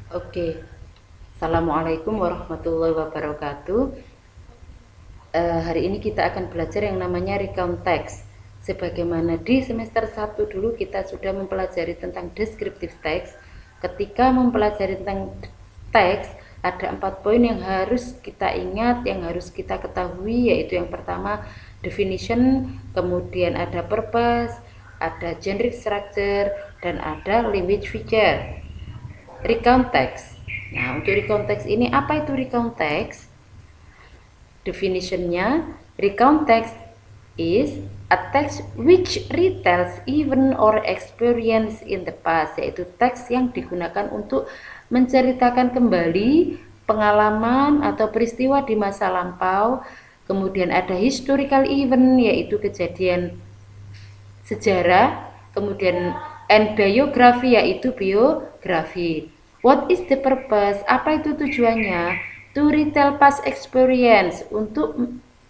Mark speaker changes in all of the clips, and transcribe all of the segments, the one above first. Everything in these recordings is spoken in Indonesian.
Speaker 1: Oke, Assalamualaikum warahmatullahi wabarakatuh. Hari ini kita akan belajar yang namanya recount text. Sebagaimana di semester 1 dulu kita sudah mempelajari tentang descriptive text. Ketika mempelajari tentang teks, ada 4 poin yang harus kita ingat, yang harus kita ketahui, yaitu yang pertama definition, kemudian ada purpose, ada generic structure, dan ada language feature. Recount text. Nah, untuk recount text ini, apa itu recount text? Definitionnya, recount text is a text which retells event or experience in the past, yaitu teks yang digunakan untuk menceritakan kembali pengalaman atau peristiwa di masa lampau. Kemudian ada historical event, yaitu kejadian sejarah, kemudian and biography, yaitu biografi. What is the purpose? Apa itu tujuannya? To retell past experience, untuk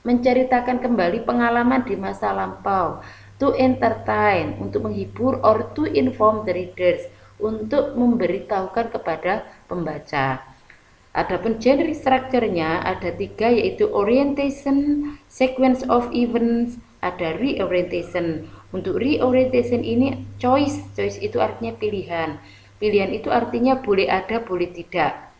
Speaker 1: menceritakan kembali pengalaman di masa lampau. To entertain, untuk menghibur, or to inform the readers, untuk memberitahukan kepada pembaca. Adapun generic structure-nya ada 3, yaitu orientation, sequence of events, ada reorientation. Untuk reorientation ini choice itu artinya pilihan. Pilihan itu artinya boleh ada, boleh tidak.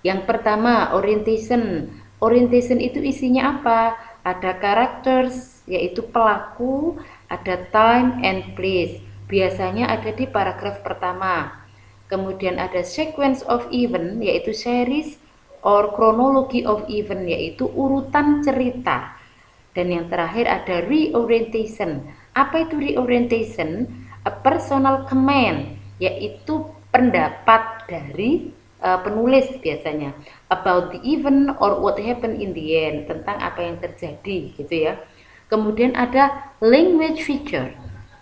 Speaker 1: Yang pertama, orientation. Orientation itu isinya apa? Ada characters, yaitu pelaku, ada time and place. Biasanya ada di paragraf pertama. Kemudian ada sequence of event, yaitu series or chronology of event, yaitu urutan cerita. Dan yang terakhir ada reorientation. Apa itu reorientation? A personal comment, yaitu pendapat dari penulis biasanya about the event or what happened in the end, tentang apa yang terjadi gitu ya. Kemudian ada language feature,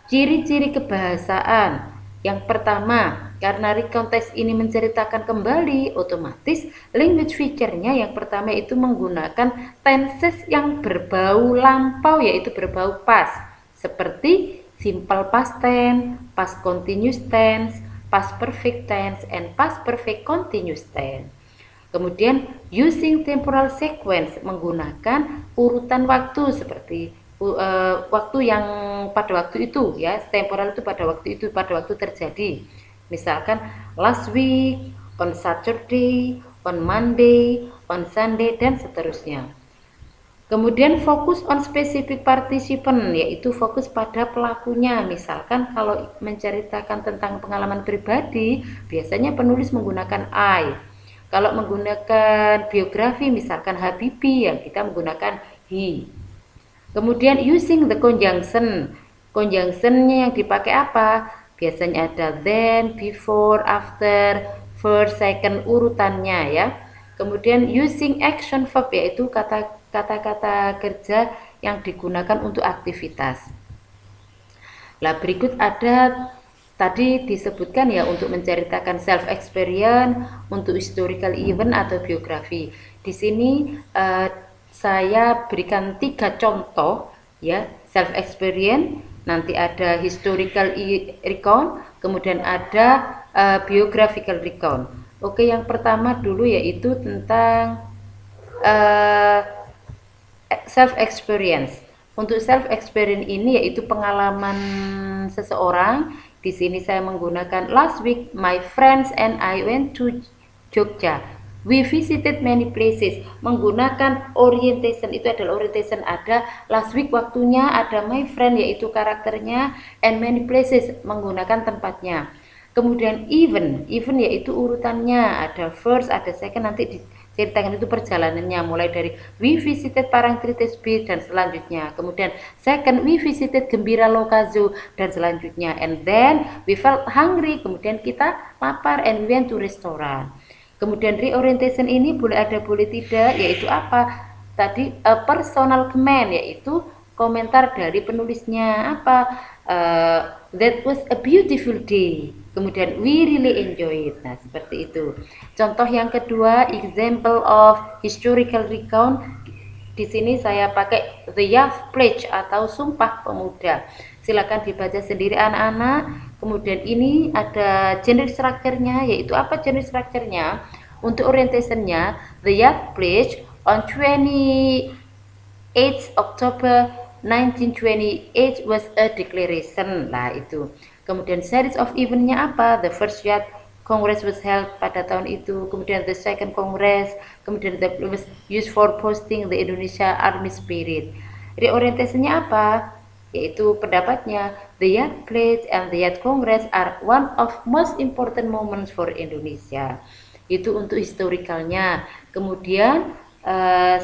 Speaker 1: ciri-ciri kebahasaan. Yang pertama, karena recount text ini menceritakan kembali, otomatis language feature-nya yang pertama itu menggunakan tenses yang berbau lampau, yaitu berbau past, seperti simple past tense, past continuous tense, past perfect tense, and past perfect continuous tense. Kemudian using temporal sequence, menggunakan urutan waktu seperti waktu yang pada waktu itu ya, temporal itu pada waktu terjadi. Misalkan last week, on Saturday, on Monday, on Sunday, dan seterusnya. Kemudian fokus on specific participant, yaitu fokus pada pelakunya. Misalkan kalau menceritakan tentang pengalaman pribadi, biasanya penulis menggunakan I. Kalau menggunakan biografi, misalkan Habibie, yang kita menggunakan he. Kemudian using the conjunction. Conjunctionnya yang dipakai apa? Biasanya ada then, before, after, first, second, urutannya ya. Kemudian using action verb, yaitu kata-kata kerja yang digunakan untuk aktivitas. Lah berikut ada tadi disebutkan ya, untuk menceritakan self experience, untuk historical event atau biografi. Di sini saya berikan 3 contoh ya, self experience, nanti ada historical recount, kemudian ada biographical recount. Oke, yang pertama dulu yaitu tentang self experience. Untuk self experience ini yaitu pengalaman seseorang. Di sini saya menggunakan last week my friends and I went to Jogja. We visited many places, menggunakan orientation. Itu adalah orientation, ada last week waktunya, ada my friend yaitu karakternya, and many places menggunakan tempatnya. Kemudian event yaitu urutannya, ada first, ada second, nanti diceritakan itu perjalanannya, mulai dari we visited Parangtritis Beach dan selanjutnya. Kemudian second, we visited Gembira Lokazo dan selanjutnya, and then we felt hungry, kemudian kita lapar, and we went to restaurant. Kemudian reorientation ini boleh ada boleh tidak, yaitu apa? Tadi personal comment, yaitu komentar dari penulisnya apa? That was a beautiful day. Kemudian we really enjoy it. Nah, seperti itu. Contoh yang kedua, example of historical recount. Di sini saya pakai The Youth Pledge atau Sumpah Pemuda. Silakan dibaca sendiri anak-anak. Kemudian ini ada generic structure-nya, yaitu apa generic structure-nya? Untuk orientation-nya, the Yacht Pledge on 28 October 1928 was a declaration. Lah itu. Kemudian series of event-nya apa? The first Yacht Congress was held pada tahun itu. Kemudian the second Congress. Kemudian the was used for posting the Indonesia Army Spirit. Reorientasinya apa? Yaitu pendapatnya, the Yacht Pledge and the Yacht Congress are one of most important moments for Indonesia. Itu untuk historicalnya. Kemudian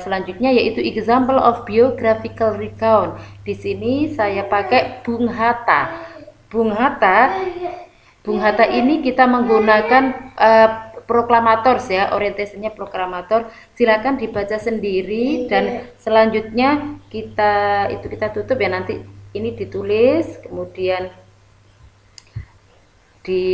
Speaker 1: selanjutnya yaitu example of biographical recount. Di sini saya pakai Bung Hatta. Bung Hatta, Bung Hatta ini kita menggunakan proklamator ya, orientasinya proklamator. Silakan dibaca sendiri dan selanjutnya kita tutup ya, nanti ini ditulis kemudian di